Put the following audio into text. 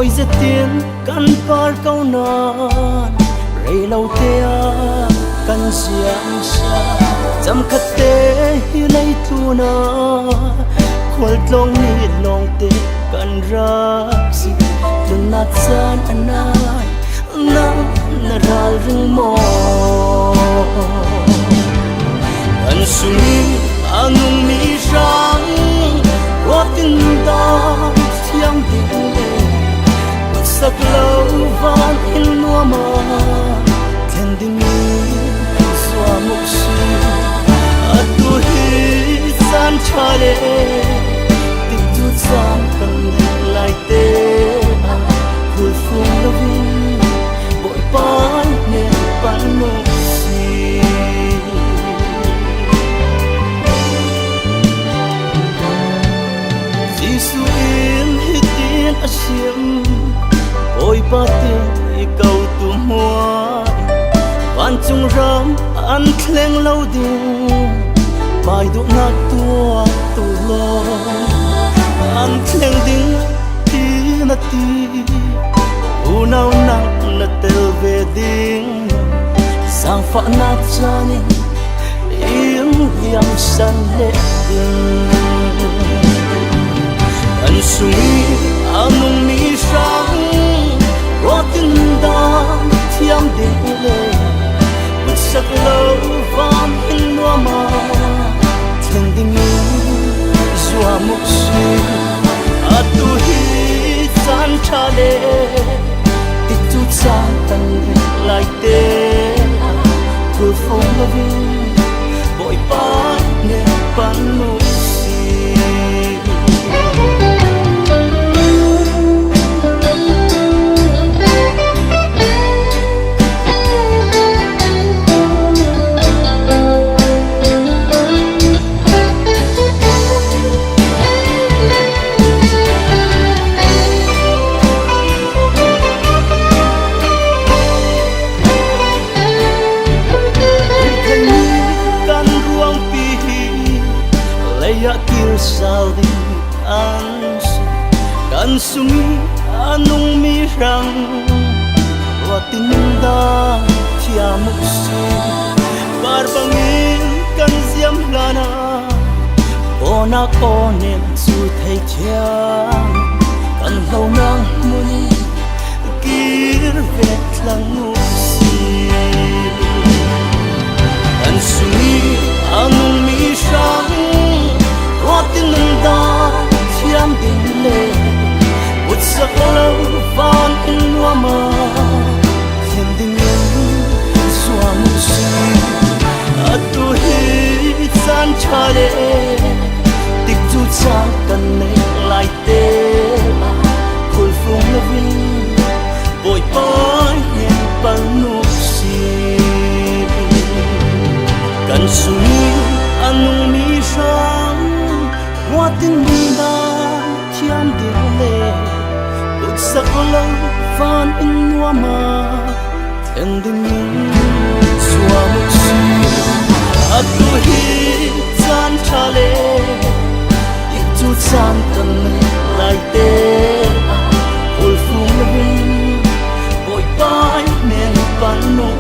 ôi giết tiếng căn par câu non rây lâu tea căn giang sa chăm khát tê hi lấy tu na khol long ni long tê căn ra si tuần nát san anai nang naral ring mo an sumi anung mi sang wa tin da thiam ding le sak lâu van in mua mà thiên đình xóa mục si tu hi san cha le tik tu san kan lại te vui phung lo vi bội pan ne pan mục si Giêsu in hít tiên asiam ôi ba tiếng câu tu mua van chung ram an thleng lâu ding bài độ na tua tu lo an thleng ding ti na ti u nau nang na tel ve ding sang fa na chani im yam san le ding an sumi anung mi sang rotin da thiam ding le bất sắc lâu van in mua mà thiên đình zua mục si tu hi san cha le tik tu sang tan lại te kur phong lo vi bội pa ne pan mục si ya kir saldi ansi kan sumi anung mi rang watinda tia muksi barbangin kan siam lana ona konen su thei thiam kan lo nang muni kir vet lang muksi kan sumi anung mi rang tin da thiam ding le ut sak lâu van in mua mà thiên đình xóa mục si tu hi san cha le tik tu cha kan ne lại te khul phong lo vin bội pai hen pan mục si kan sumi anung mi sang hoa tin da thiam ding le ut sak lâu van in mua mà thiên đình xóa mục si tu hi san cha le ik tu san kan lại te ul phung lo vin bội pai men pan no